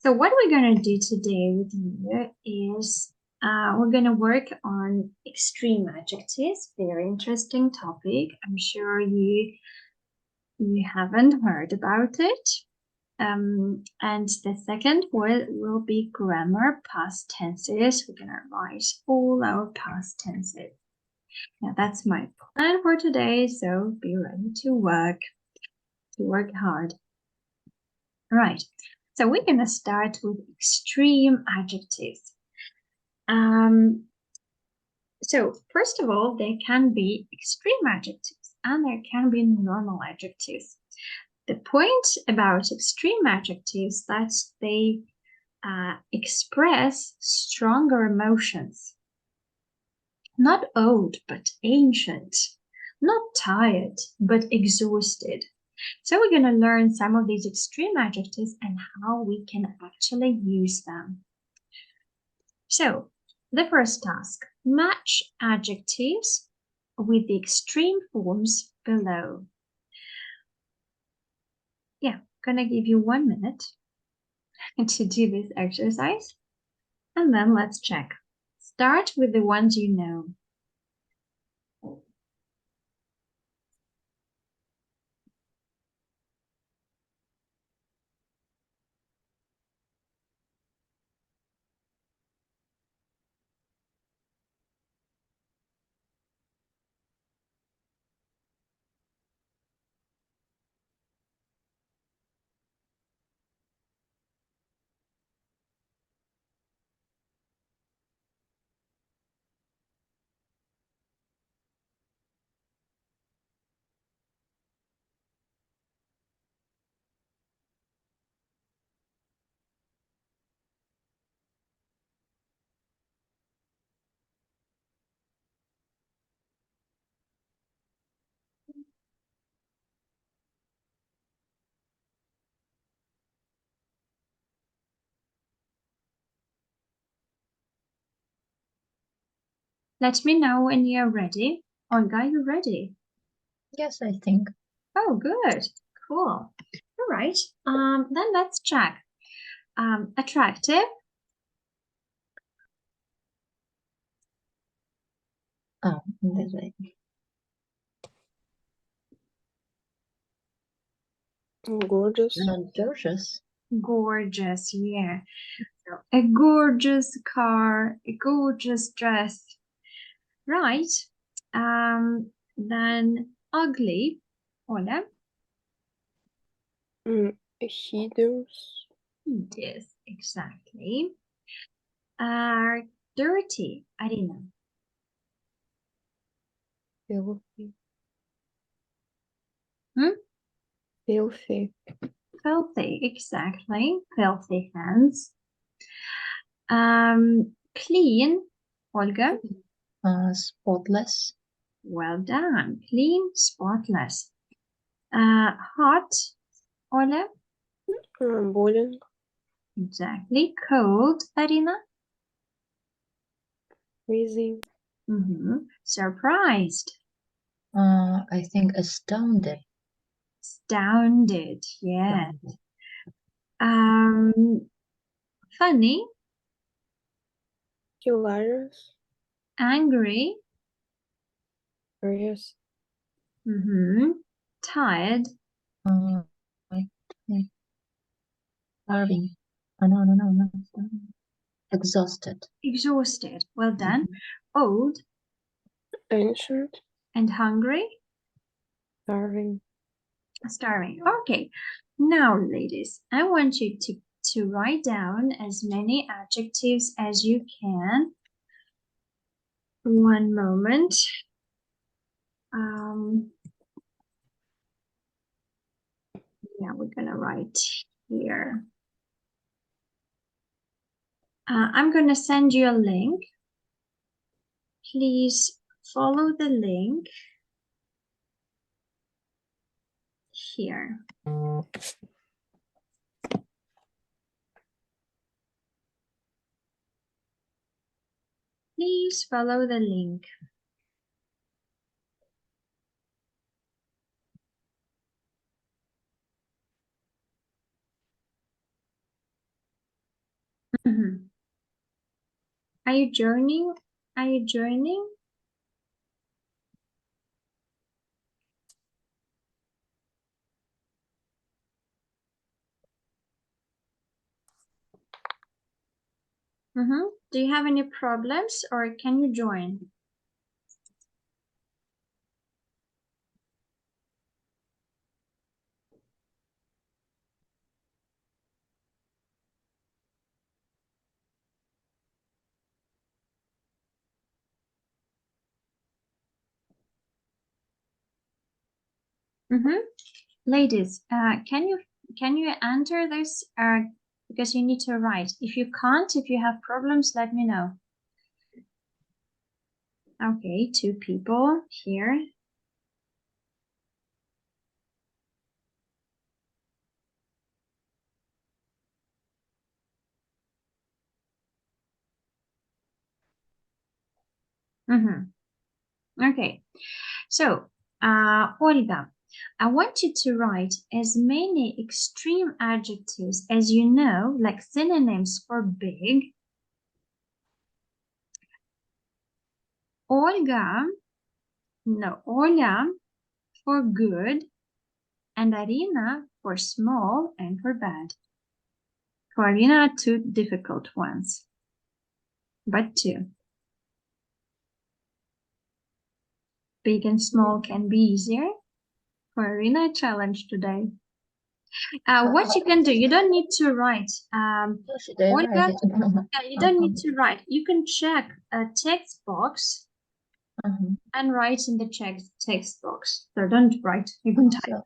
So what we're going to do today with you is we're going to work on extreme adjectives. Very interesting topic. I'm sure you haven't heard about it. And the second word will be grammar, past tenses. We're going to write all our past tenses. Yeah, that's my plan for today. So be ready to work hard. All right. So we're going to start with extreme adjectives. So first of all, there can be extreme adjectives and there can be normal adjectives. The point about extreme adjectives that they express stronger emotions. Not old, but ancient. Not tired, but exhausted. So we're going to learn some of these extreme adjectives and how we can actually use them. So the first task, match adjectives with the extreme forms below. Yeah, gonna give you 1 minute to do this exercise, and then let's check. Start with the ones you know. Let me know when you're ready. Olga, you ready? Yes, I think. Oh, good. Cool. All right. Then let's check. Attractive. Oh, this way. Gorgeous. Gorgeous. Gorgeous, yeah. So a gorgeous car, a gorgeous dress. Right. Then ugly. Ola. Hideous. Yes, exactly. Dirty. Arina. Filthy. Hmm? Filthy. Filthy, exactly. Filthy hands. Clean. Olga. Spotless. Well done. Clean, spotless. Hot. Ola. Boiling. Exactly. Cold. Arina. Freezing. Surprised. I think astounded. Astounded. Yeah. Funny. Hilarious. Angry. Furious. Tired. I think starving. Oh, no. Exhausted. Exhausted. Well done. Old. Ancient. And hungry. Starving. Starving. Okay. Now, ladies, I want you to write down as many adjectives as you can. 1 moment. Yeah, we're gonna write here. I'm gonna send you a link. Please follow the link here. Please follow the link. Mhm. Are you joining? Are you joining? Do you have any problems or can you join? Ladies, can you enter this? Because you need to write. If you can't, if you have problems, let me know. Okay, 2 people here. Okay, so Olga, I want you to write as many extreme adjectives as you know, like synonyms for big. Olga for good, and Arina for small and for bad. For Arina, 2 difficult ones, but 2. Big and small can be easier. For Arina, a challenge today. What you can do, you don't need to write. Should I Olga, write it? yeah, you don't need to write. You can check a text box and write in the text box. So don't write, you can type.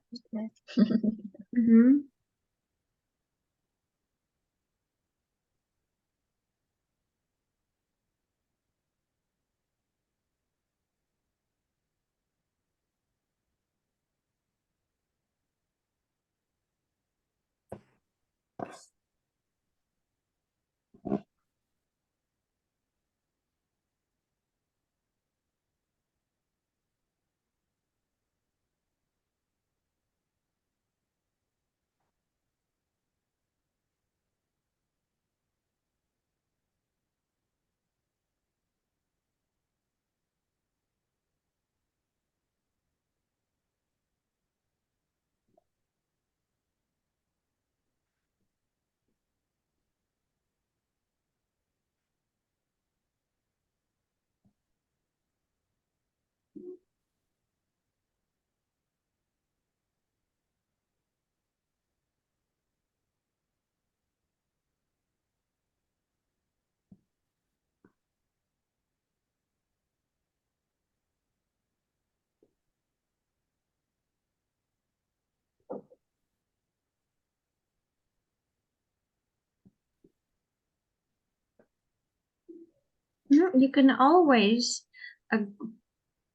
You can always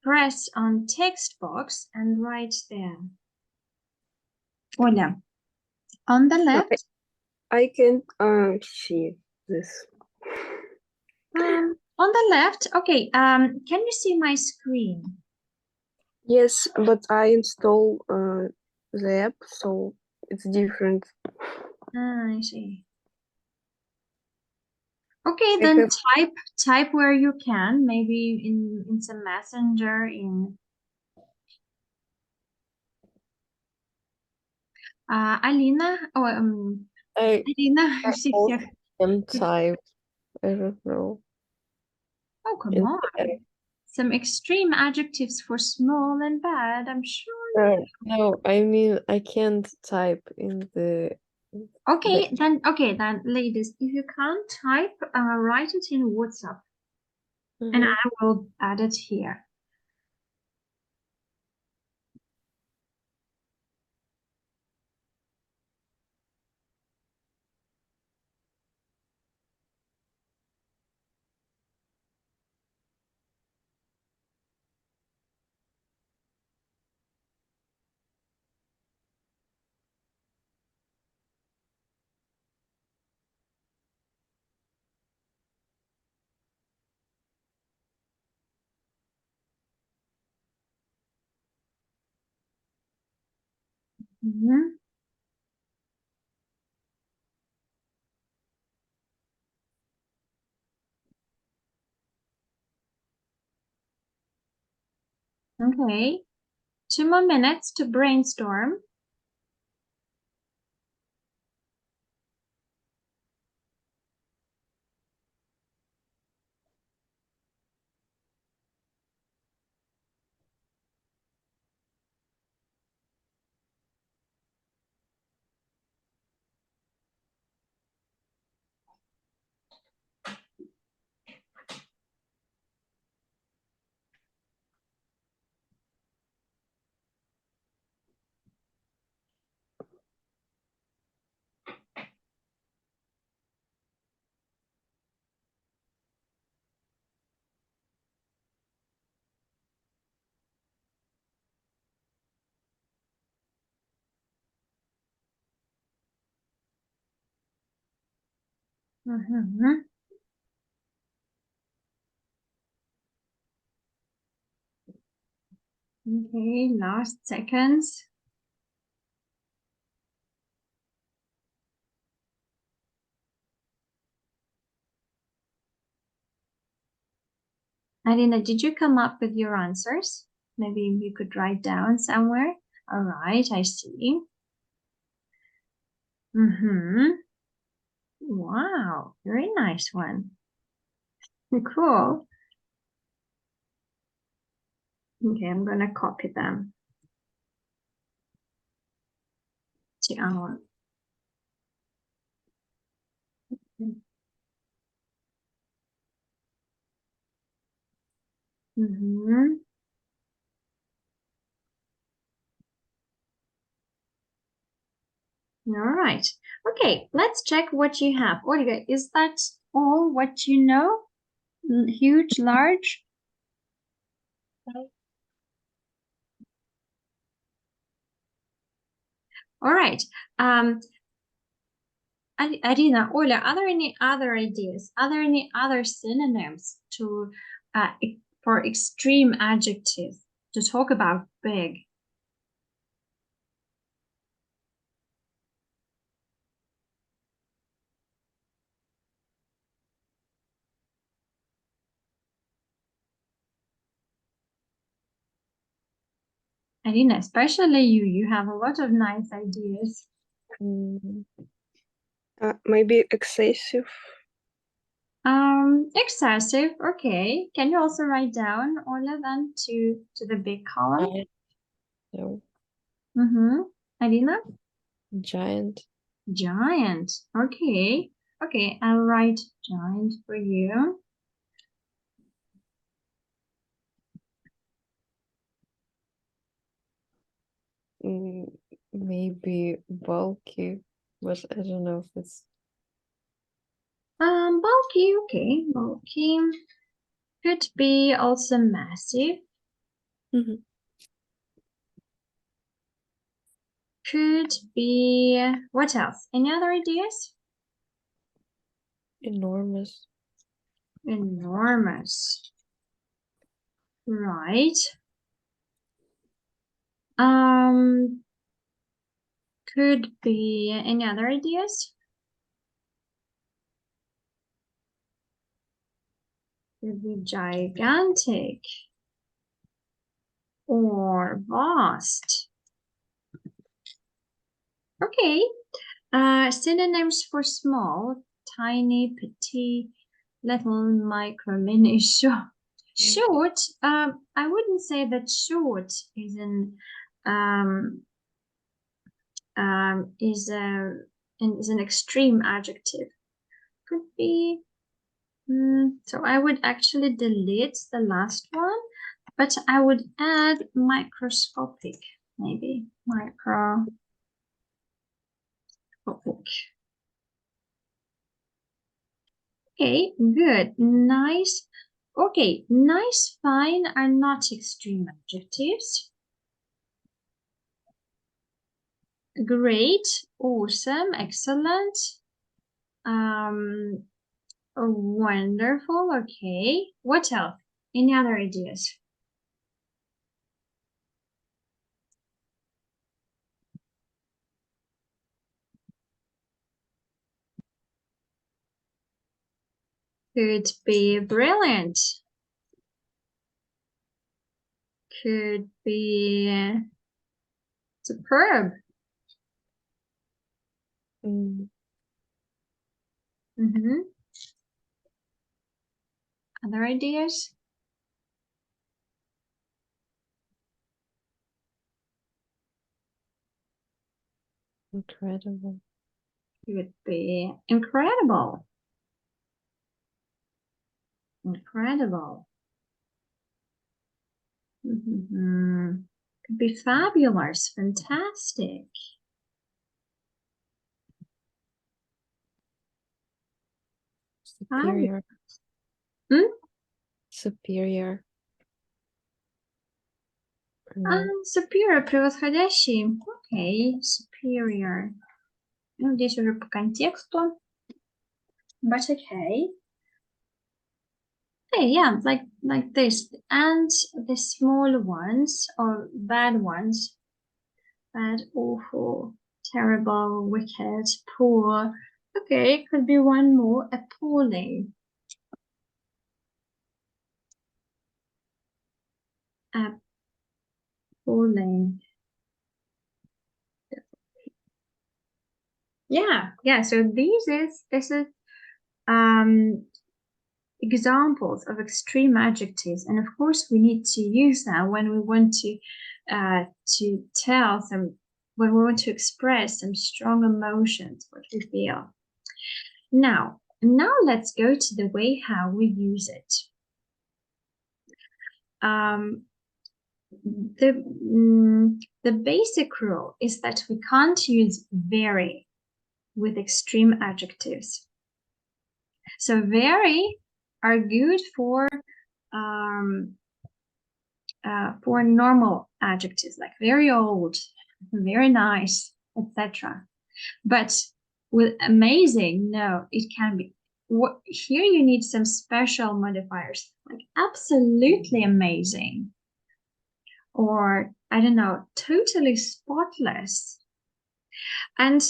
press on text box and write there. Oля, on the left. I can't see this. On the left, okay. Can you see my screen? Yes, but I install the app, so it's different. I see. Okay, then type where you can, maybe in some messenger in Alina. Oh, Alina, I also can type. I don't know. Oh, come on. Some extreme adjectives for small and bad, I'm sure. No, I mean I can't type in the. Okay, then, ladies, if you can't type, write it in WhatsApp, and I will add it here. Okay. 2 more minutes to brainstorm. Mhm. Okay, last seconds. Alina, did you come up with your answers? Maybe you could write down somewhere. All right, I see. Mm-hmm. Wow, very nice one. Cool. Okay, I'm gonna copy them to our. Mm-hmm. All right. Okay, let's check what you have. Olga, is that all what you know? Huge, large? All right. Arina, Ola, are there any other ideas? Are there any other synonyms to for extreme adjectives to talk about big? Arina, especially you have a lot of nice ideas. Maybe excessive. Excessive. Okay. Can you also write down all of them to the big column? No. Mm-hmm. Arina? Giant. Giant. Okay. Okay, I'll write giant for you. Maybe bulky, but I don't know if it's Bulky. Okay, bulky. Could be also massive. Mhm. Could be, what else? Any other ideas? enormous. Enormous. Right. Um, could be any other ideas? Could be gigantic or vast. Okay. Synonyms for small, tiny, petite, little, micro, mini, short. Short, I wouldn't say that short is um, is an extreme adjective. Could be. So I would actually delete the last one, but I would add microscopic, maybe microscopic. Okay, good, nice. Okay, nice, fine are not extreme adjectives. Great, awesome, excellent. Um, wonderful, okay. What else? Any other ideas? Could be brilliant. could be superb. Mm, Other ideas? incredible. Could be incredible. Incredible. Could be fabulous, fantastic. Superior. Superior. Superior, превосходящий. Окей, superior. Ну, здесь уже по контексту. But okay. Okay, yeah, like this. And the small ones or bad ones. Bad, awful, terrible, wicked, poor. Okay, could be one more. Appalling. Appalling. Yeah. So this is examples of extreme adjectives, and of course we need to use that when we want to tell some, when we want to express some strong emotions, what we feel. Now let's go to the way how we use it. The basic rule is that we can't use very with extreme adjectives. So very are good for normal adjectives like very old, very nice, etc. But with amazing, no, it can be. Here you need some special modifiers like absolutely amazing, or I don't know, totally spotless. And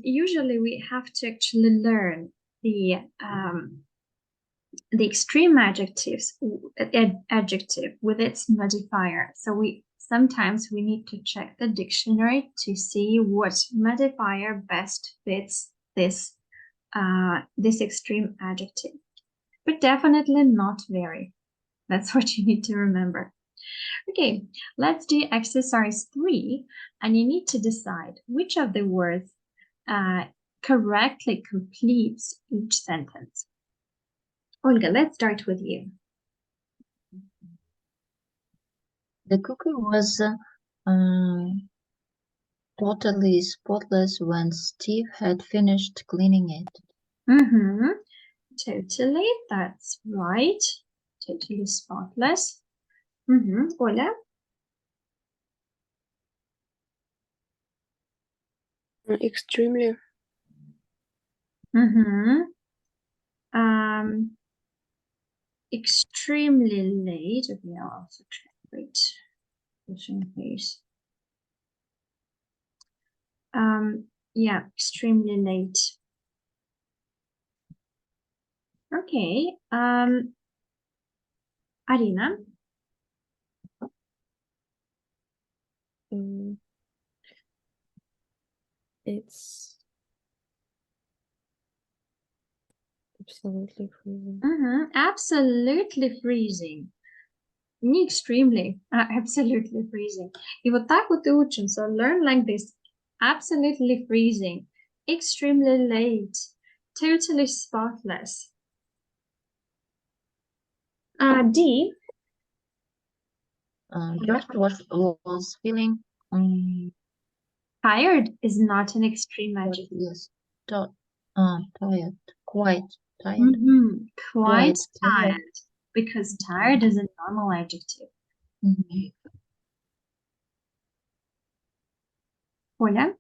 usually we have to actually learn the extreme adjective with its modifier. So sometimes we need to check the dictionary to see what modifier best fits this extreme adjective. But definitely not very. That's what you need to remember. Okay, let's do exercise 3, and you need to decide which of the words correctly completes each sentence. Olga, let's start with you. The cookie was totally spotless when Steve had finished cleaning it. Totally, that's right. Totally spotless. Ola? Extremely. Extremely late. Okay, I'll also check. Wait, just in case. Yeah, extremely late. Okay. Arina? It's absolutely freezing. Absolutely freezing. Не extremely, absolutely freezing. И вот так вот и учим. So learn like this. Absolutely freezing. Extremely late. Totally spotless. D. Josh was feeling Tired is not an extreme adjective. yes, tired, quite tired. Quite tired, because tired is a normal adjective. Ola?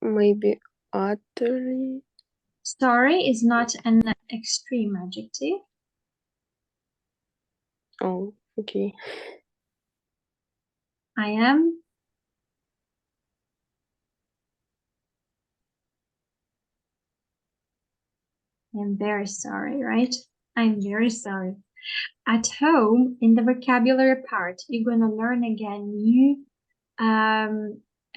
Maybe utterly. Sorry is not an extreme adjective. Oh, okay. I am I'm very sorry, right? I'm very sorry. At home, in the vocabulary part, you're gonna learn again new,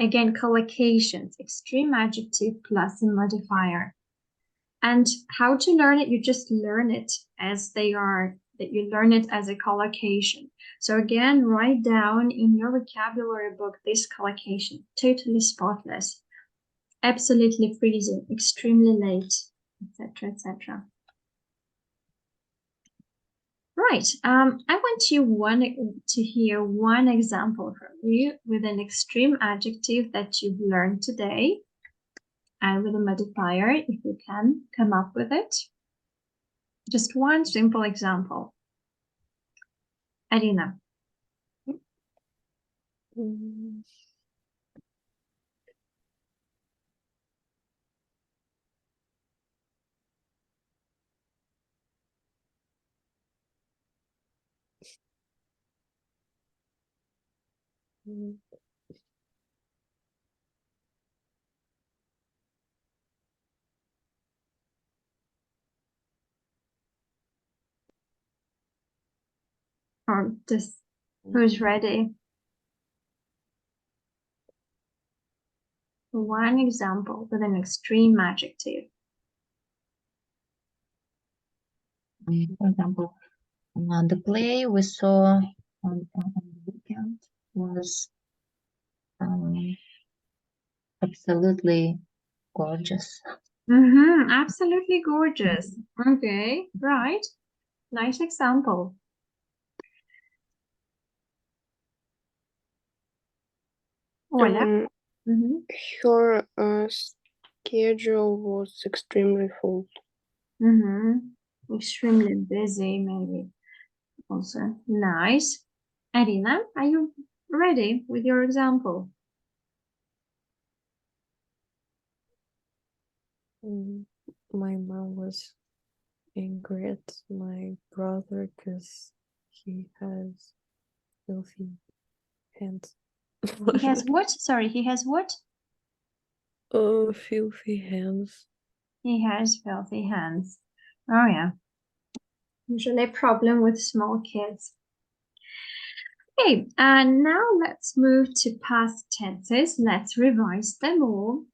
collocations, extreme adjective plus a modifier. And how to learn it, you just learn it as they are, that you learn it as a collocation. So again, write down in your vocabulary book this collocation, totally spotless, absolutely freezing, extremely late, etc., etc. Right. I want to hear one example from you with an extreme adjective that you've learned today, and with a modifier, if you can come up with it. Just one simple example. Arina. Mm, mm, Or just who's ready? One example with an extreme adjective. For example, the play we saw on the weekend was absolutely gorgeous. Absolutely gorgeous. Okay, right. Nice example. Hola. Her schedule was extremely full. Extremely busy, maybe. Also, nice. Arina, are you ready with your example? My mom was angry at my brother because he has filthy hands. He has what? Sorry, he has what? Oh, filthy hands. He has filthy hands. Oh, yeah. Usually a problem with small kids. Okay, and now let's move to past tenses. Let's revise them all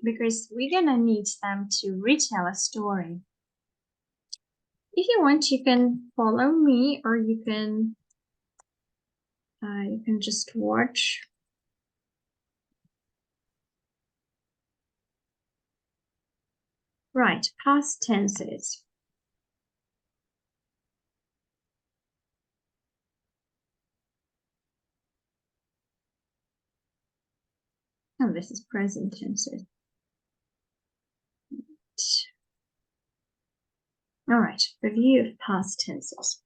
because we're gonna need them to retell a story. If you want, you can follow me, or you can just watch. Right, past tenses. Oh, this is present tenses. All right, review of past tenses.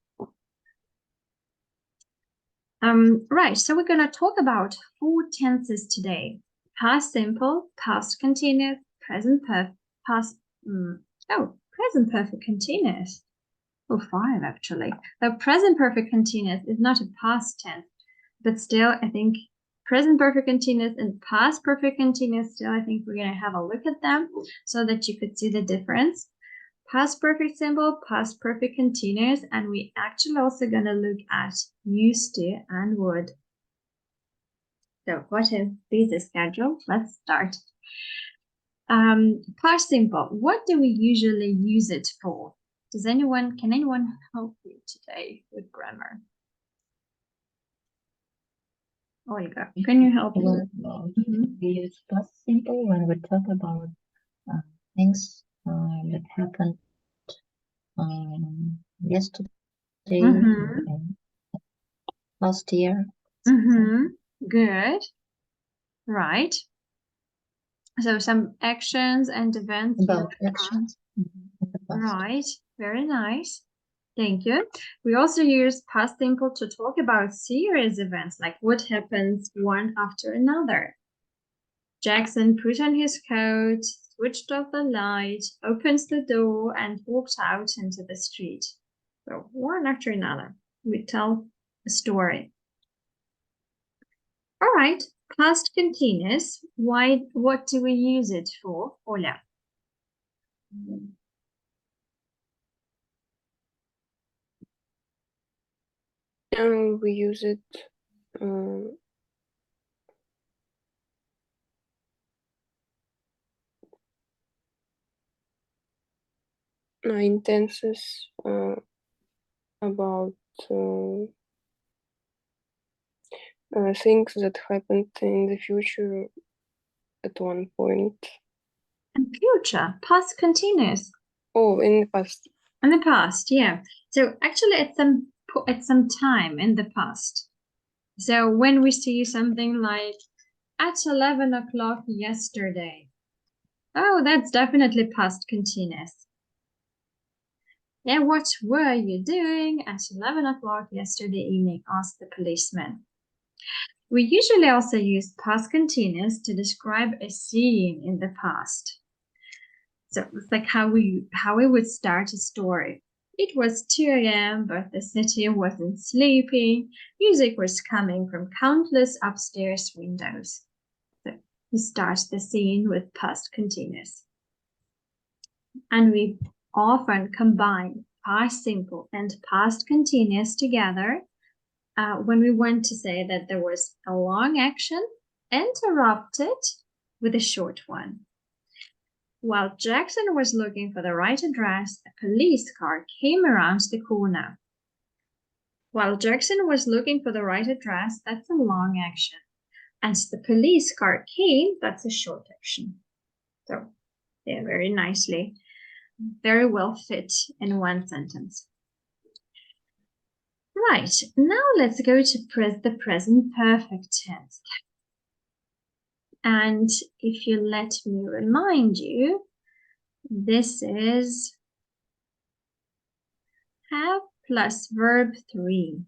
Right, so we're gonna talk about 4 tenses today. Past simple, past continuous, present perfect, present perfect continuous. Oh, 5 actually. The present perfect continuous is not a past tense, but still, I think present perfect continuous and past perfect continuous, still, I think we're gonna have a look at them so that you could see the difference. Past perfect simple, past perfect continuous, and we actually also gonna look at used to and would. So what is busy schedule? Let's start. Past simple, what do we usually use it for? Can anyone help you today with grammar? Olga, can you help me? We use past simple when we talk about things that happened yesterday, last year. Good. Right. So some actions and events. About actions. Right. Very nice. Thank you. We also use past simple to talk about serious events, like what happens one after another. Jackson put on his coat, switched off the light, opens the door, and walked out into the street. So one after another, we tell a story. All right, past continuous. What do we use it for? Ola. We use it in tenses about things that happened in the future at one point. And future, past continuous. Oh, in the past. In the past, yeah. So actually at some time in the past. So when we see something like at 11 o'clock yesterday, oh, that's definitely past continuous. Yeah, what were you doing at 11 o'clock yesterday evening? Asked the policeman. We usually also use past continuous to describe a scene in the past. So it's like how we would start a story. It was 2 a.m., but the city wasn't sleeping. Music was coming from countless upstairs windows. So we start the scene with past continuous. And we often combine past simple and past continuous together when we want to say that there was a long action interrupted with a short one. While Jackson was looking for the right address, a police car came around the corner. While Jackson was looking for the right address, that's a long action. And the police car came, that's a short action. So they're very nicely, very well fit in one sentence. Right, now let's go to the present perfect tense. And if you let me remind you, this is have plus verb 3.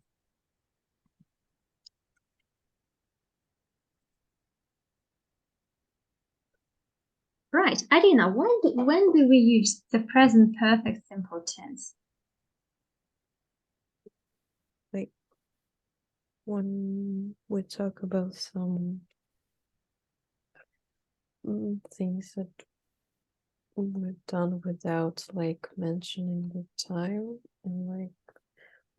Right, Arina, when do we use the present perfect simple tense? Like when we talk about some things that were done without like mentioning the time, and like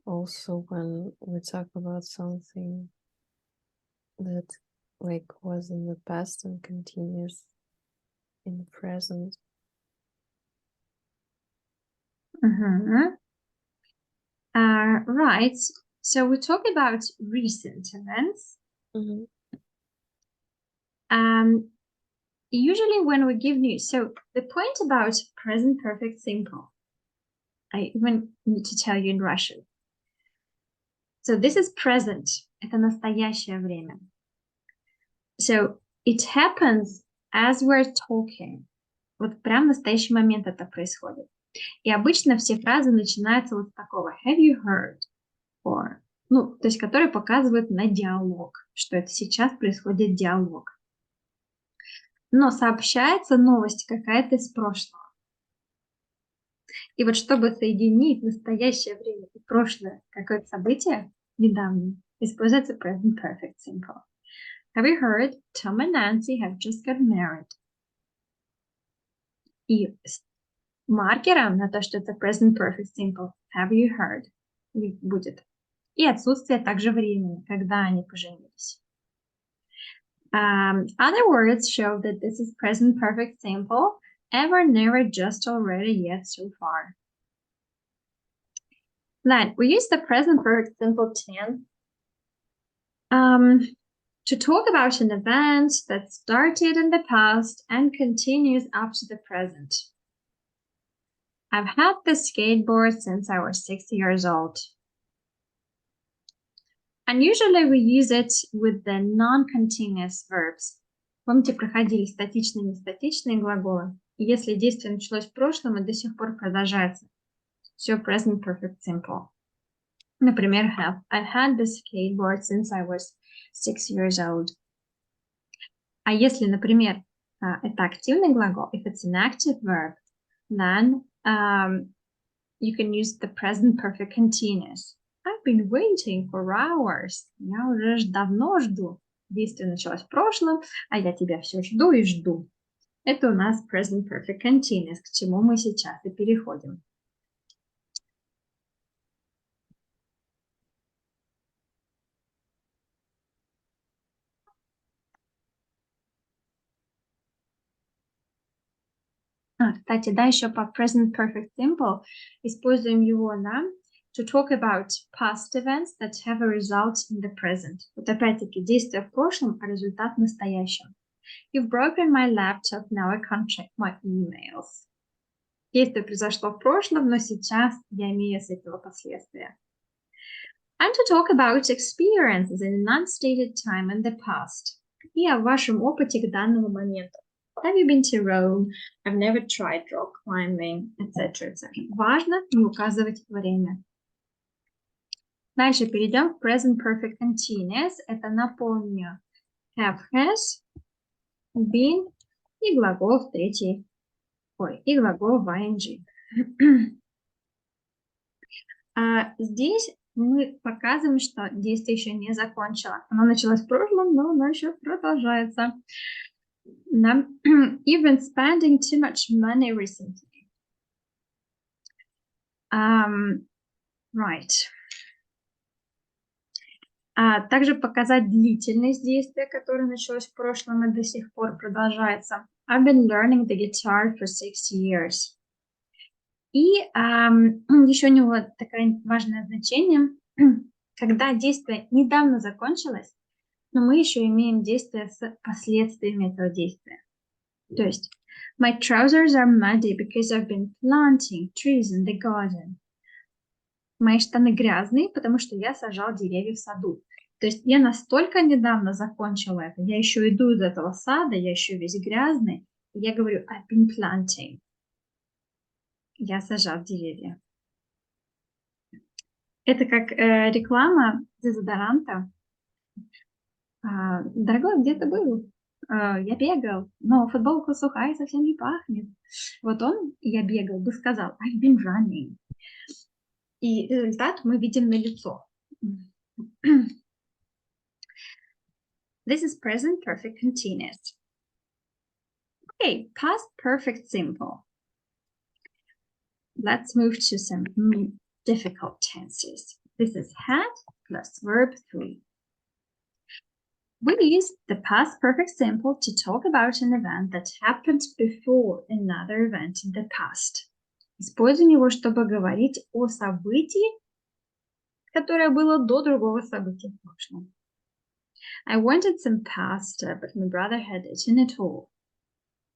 also when we talk about something that like was in the past and continues in the present. Right, so we talk about recent events. Usually when we give news, so the point about present perfect simple, I even need to tell you in Russian. So this is present, это настоящее время. So it happens as we're talking. Вот прям в настоящий момент это происходит. И обычно все фразы начинаются вот с такого have you heard? Or, ну, то есть которые показывают на диалог, что это сейчас происходит диалог. Но сообщается новость какая-то из прошлого. И вот чтобы соединить настоящее время и прошлое какое-то событие недавнее, используется present perfect simple. Have you heard? Tom and Nancy have just got married. И с маркером на то, что это present perfect simple, have you heard, будет. И отсутствие также времени, когда они поженились. Other words show that this is present perfect simple. Ever, never, just, already, yet, so far. Then we use the present perfect simple tense to talk about an event that started in the past and continues up to the present. I've had this skateboard since I was 6 years old. And usually we use it with the non-continuous verbs. Помните, проходили статичные и нестатичные глаголы. И если действие началось в прошлом и до сих пор продолжается, все present perfect simple. Например, I've had this skateboard since I was 6 years old. А если, например, это активный глагол, if it's an active verb, then you can use the present perfect continuous. I've been waiting for hours. Я уже давно жду. Действие началось в прошлом, а я тебя все жду и жду. Это у нас present perfect continuous, к чему мы сейчас и переходим. Кстати, да, еще по present perfect simple используем его, да, to talk about past events that have a result in the present. Вот опять-таки действие в прошлом, а результат в настоящем. You've broken my laptop, now I can't check my emails. Действие произошло в прошлом, но сейчас я имею с этого последствия. And to talk about experiences in an unstated time in the past. И о вашем опыте к данному моменту. Have you been to Rome? I've never tried rock climbing, etc. Важно не указывать время. Дальше перейдем к present perfect continuous. Это, напомню, have, has, been и глагол в третьей. И глагол в ing. Здесь мы показываем, что действие еще не закончилось. Оно началось в прошлом, но оно еще продолжается. You've been spending too much money recently. Right. Также показать длительность действия, которое началось в прошлом и до сих пор продолжается. I've been learning the guitar for 6 years. И еще у него такое важное значение, когда действие недавно закончилось, но мы еще имеем действие с последствиями этого действия. То есть, my trousers are muddy because I've been planting trees in the garden. Мои штаны грязные, потому что я сажал деревья в саду. То есть я настолько недавно закончила это, я еще иду из этого сада, я еще весь грязный, и я говорю I've been planting. Я сажал деревья. Это как реклама дезодоранта. Дорогой, где ты был? Я бегал, но футболка сухая, совсем не пахнет. Вот он, я бегал, бы сказал I've been running. И результат мы видим на лицо. This is present perfect continuous. Okay, past perfect simple. Let's move to some difficult tenses. This is had plus verb 3. We use the past perfect simple to talk about an event that happened before another event in the past. Используем его, чтобы говорить о событии, которое было до другого события в прошлом. I wanted some pasta, but my brother had eaten it all.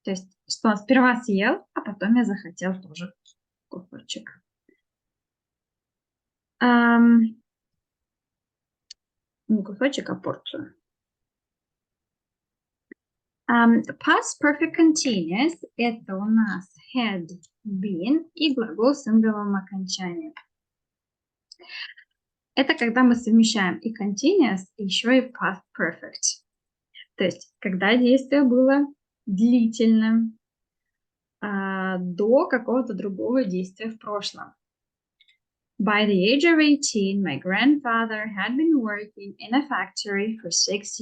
То есть, что он сперва съел, а потом я захотел тоже кусочек. Не кусочек, а порцию. Past perfect continuous – это у нас had, been и глагол с индовым окончанием. Это когда мы совмещаем и continuous, и еще и past perfect. То есть, когда действие было длительным до какого-то другого действия в прошлом. By the age of 18, my grandfather had been working in a factory for 6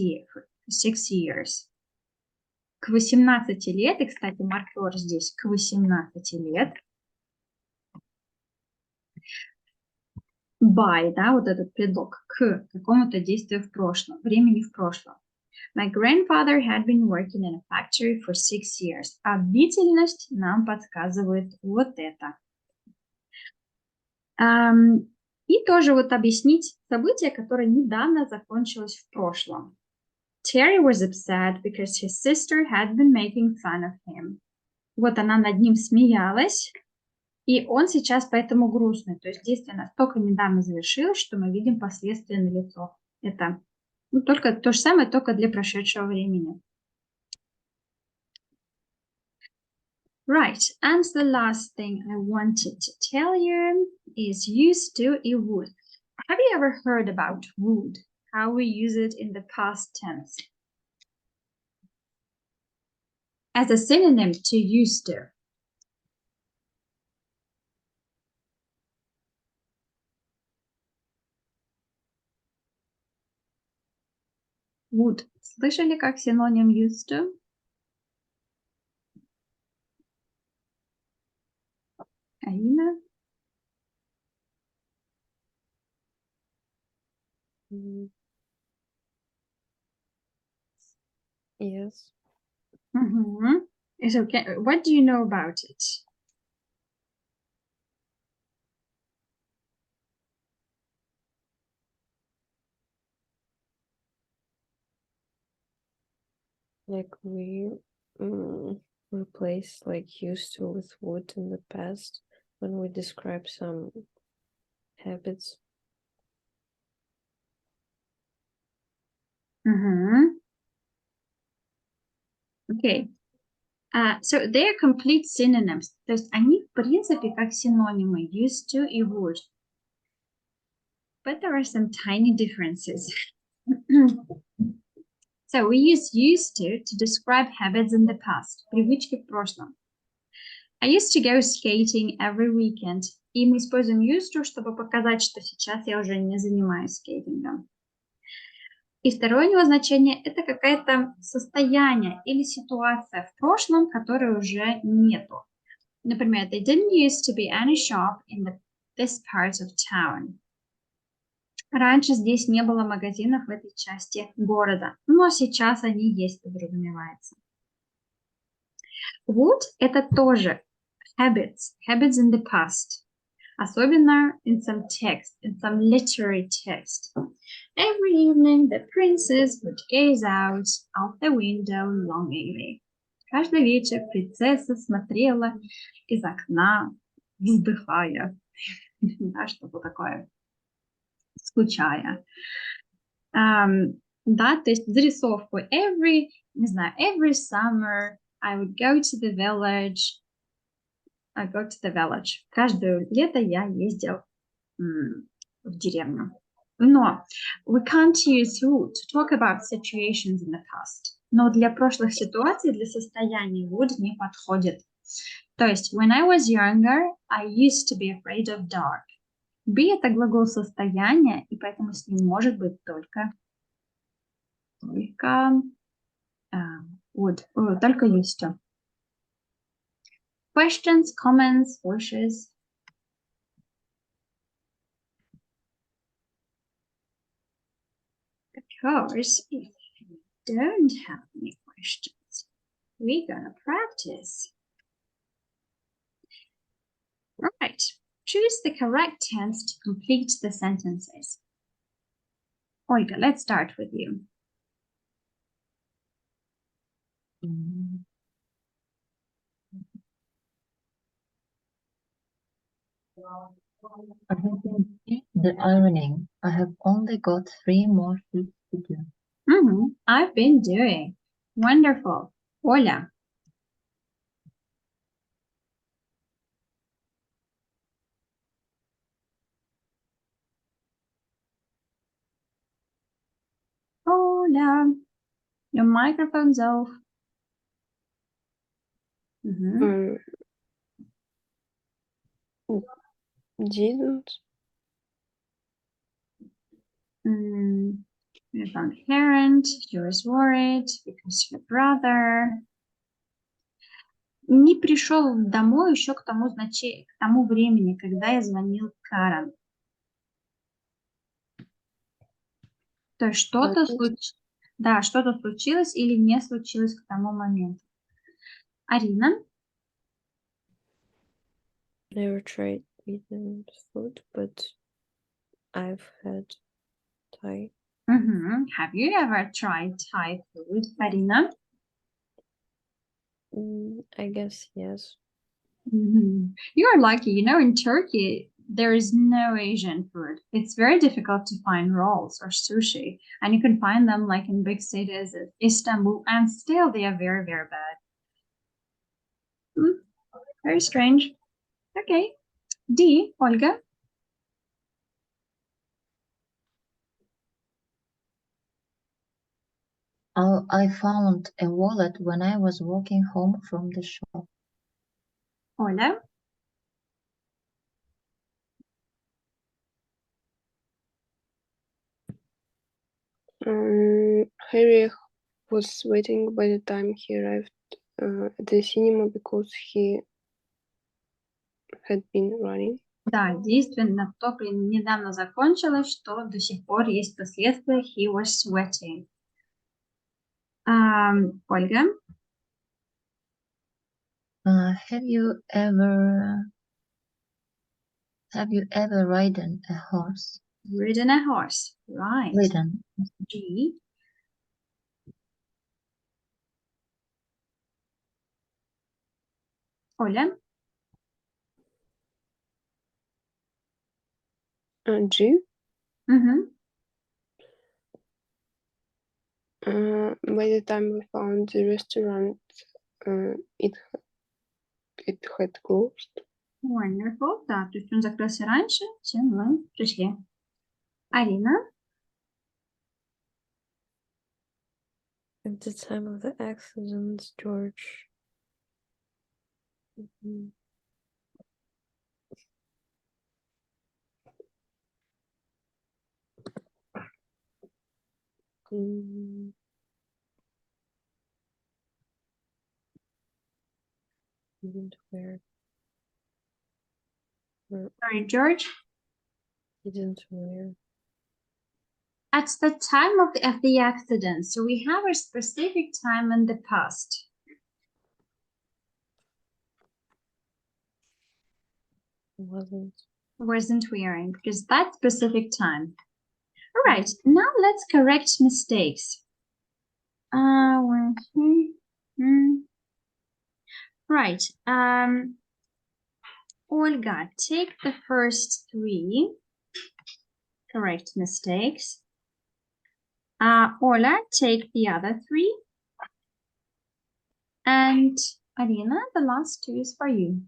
years. К 18 лет, и, кстати, маркер здесь к 18 лет. By, да, вот этот предлог, к какому-то действию в прошлом, времени в прошлом. My grandfather had been working in a factory for 6 years. А длительность нам подсказывает вот это. И тоже вот объяснить событие, которое недавно закончилось в прошлом. Terry was upset because his sister had been making fun of him. Вот она над ним смеялась, и он сейчас поэтому грустный. То есть действие настолько недавно завершилось, что мы видим последствия на лицо. Это только то же самое, только для прошедшего времени. Right, and the last thing I wanted to tell you is used to и would. Have you ever heard about would? How we use it in the past tense? As a synonym to used to. Would. Слышали как синоним used to? Алина? Yes. Угу. It's okay. What do you know about it? Like we replace like used to with would in the past when we describe some habits. Okay. So they're complete synonyms. То есть они, в принципе, как синонимы used to и would. But there are some tiny differences. So we use used to describe habits in the past. Привычки в прошлом. I used to go skating every weekend. И мы используем used to, чтобы показать, что сейчас я уже не занимаюсь скейтингом. И второе у него значение – это какое-то состояние или ситуация в прошлом, которой уже нету. Например, there didn't used to be any shop in this part of town. Раньше здесь не было магазинов в этой части города, но сейчас они есть, подразумевается. Would – это тоже habits in the past. Особенно in some text, in some literary text. Every evening the princess would gaze out of the window longingly. Каждый вечер принцесса смотрела из окна, вздыхая. Да, что-то такое. Скучая. Да, то есть зарисовку. Не знаю, every summer I would go to the village. I go to the village. Каждое лето я ездил в деревню. Но we can't use would to talk about situations in the past. Но для прошлых ситуаций, для состояний would не подходит. То есть, when I was younger, I used to be afraid of dark. Be – это глагол состояния, и поэтому с ним может быть только would, только used to. Questions, comments, wishes? Of course, if you don't have any questions, we're gonna practice. Right, choose the correct tense to complete the sentences. Olga, let's start with you. I have been doing the ironing. I have only got 3 more sheets to do. I've been doing. Wonderful. Ola. Ola. Your microphone's off. Didn't. We found parent. She was worried because her brother не пришел домой еще к тому времени, когда я звонил Карен. То есть что-то случилось или не случилось к тому моменту. Арина? Never tried Vietnamese food, but I've had Thai. Have you ever tried Thai food, Arina? I guess yes. You are lucky. You know, in Turkey, there is no Asian food. It's very difficult to find rolls or sushi. And you can find them like in big cities, Istanbul, and still they are very, very bad. Very strange. Okay. D, Olga? I found a wallet when I was walking home from the shop. Ola? Harry was waiting by the time he arrived at the cinema because he had been running. Да, действительно, то недавно закончилось, что до сих пор есть последствия. He was sweating. Ольга? Have you ever ridden a horse? Ridden a horse. Right. Ridden. G. Оля. G. Mm-hmm. By the time we found the restaurant, it had closed. Wonderful. Да, то есть он закрылся раньше, чем мы пришли. Арина. At the time of the accident, George. Didn't wear. Sorry, George. Didn't wear. At the time of the accident. So we have a specific time in the past. Wasn't wearing, because that specific time. All right, now let's correct mistakes. Right. Olga, take the first 3 correct mistakes. Ola, take the other 3. And Arina, the last 2 is for you.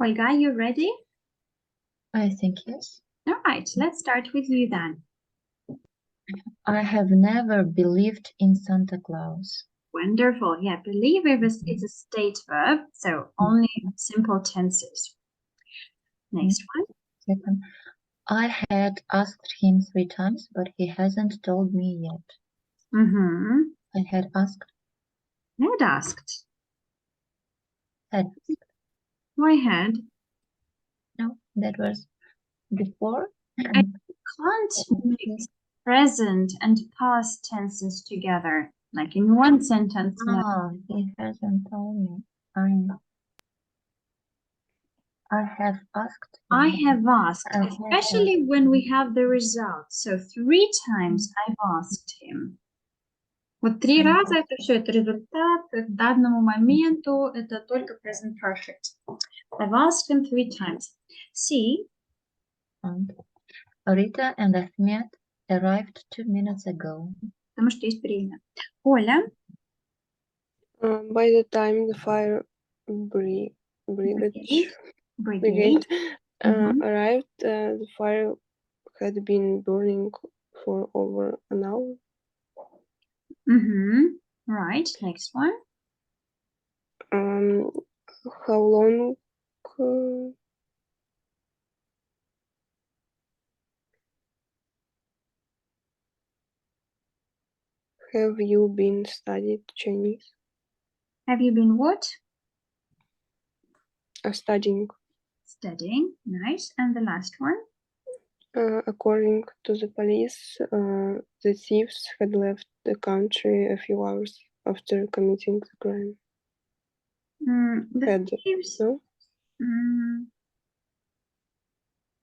Olga, you ready? I think yes. All right, let's start with you then. I have never believed in Santa Claus. Wonderful. Yeah, believe is a state verb, so only simple tenses. Next one. Second, I had asked him 3 times, but he hasn't told me yet. Mm-hmm. I had asked. Had asked. Had. Why had? No, that was before. I can't mix present and past tenses together, like in one sentence. No. Oh, he hasn't told me. I have asked. I have asked, I have especially when we have the result. So 3 times I've asked him. Вот 3 раза это все, это результат к данному моменту, это только present perfect. I've asked him 3 times. See? Rita and Ahmed arrived 2 minutes ago. Потому что есть время. Оля? By the time the fire brigade arrived, the fire had been burning for over an hour. Mm-hmm. Right, next one. How long have you been studying Chinese? Have you been what? Studying. Studying. Nice. And the last one? According to the police, the thieves had left the country a few hours after committing the crime. The Had, thieves. no?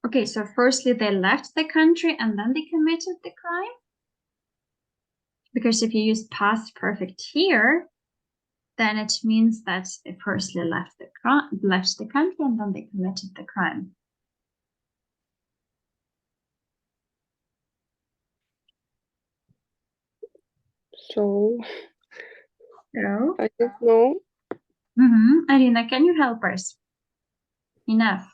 Okay, so firstly they left the country and then they committed the crime. Because if you use past perfect here, then it means that they firstly left the country and then they committed the crime. So, So, I don't know. Arina, can you help us? Enough.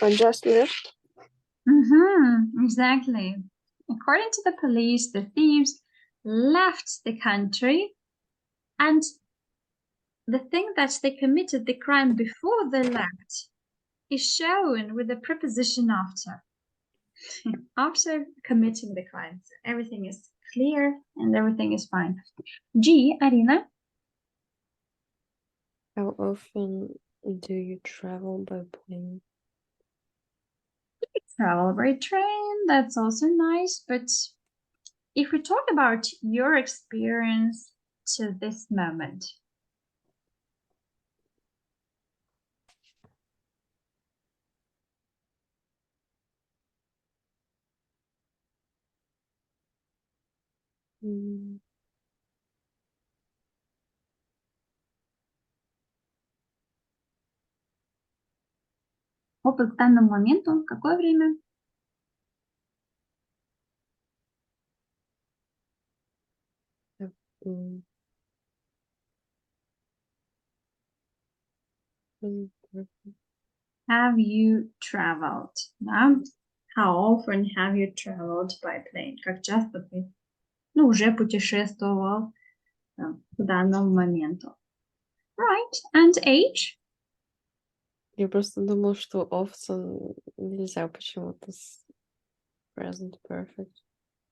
I just left. Exactly. According to the police, the thieves left the country, and the thing that they committed the crime before they left is shown with the preposition after. After committing the crime. So everything is clear and everything is fine. G, Arina. How often do you travel by plane? Travel by train, that's also nice, but if we talk about your experience to this moment, Mm, опыт к данному моменту, какое время? mm, Have you traveled? Да? How often have you traveled by plane? Как часто ты, уже путешествовал к данному моменту? Right, and age? Я просто думала, что often нельзя почему-то с present perfect.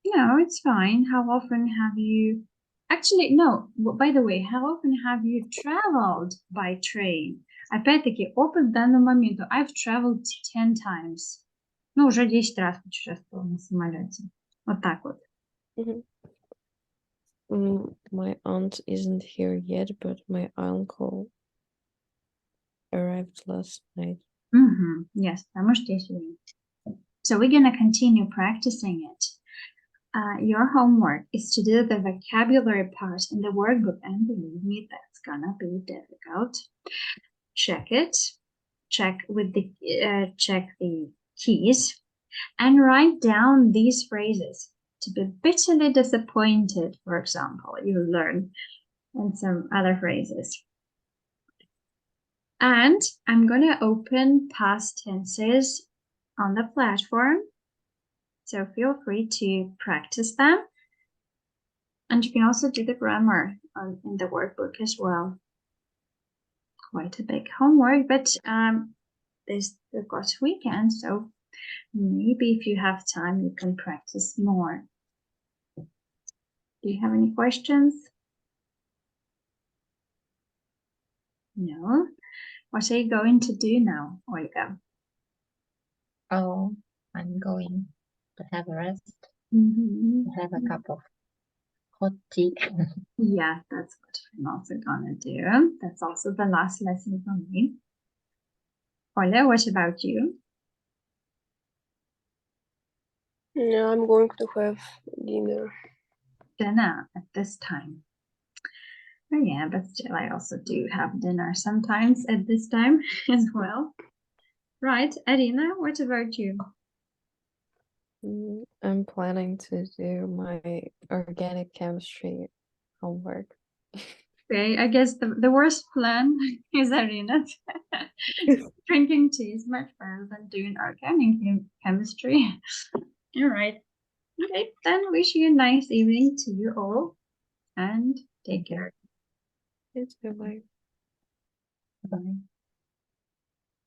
No, it's fine. How often have you... Actually, no. By the way, how often have you traveled by train? Опять-таки, опыт к данному моменту. I've traveled 10 times. Уже 10 раз путешествовала на самолете. Вот так вот. My aunt isn't here yet, but my uncle arrived last night. Yes, потому что есть время. So we're gonna continue practicing it. Your homework is to do the vocabulary part in the workbook, and believe me, that's gonna be difficult. Check it. Check the keys, and write down these phrases. To be bitterly disappointed, for example, you learn, and some other phrases. And I'm gonna open past tenses on the platform, so feel free to practice them. And you can also do the grammar in the workbook as well. Quite a big homework, but we've got weekend, so maybe if you have time, you can practice more. Do you have any questions? No? What are you going to do now, Olga? Oh, I'm going to have a rest, have a cup of hot tea. Yeah, that's what I'm also gonna do. That's also the last lesson for me. Ola, what about you? Yeah, I'm going to have dinner. Dinner at this time. Oh yeah, but still I also do have dinner sometimes at this time as well. Right, Arina, what about you? I'm planning to do my organic chemistry homework. Okay, I guess the worst plan is Arina's. Drinking tea is much better than doing organic chemistry. All right. Okay, then wish you a nice evening to you all and take care. It's bye. Bye.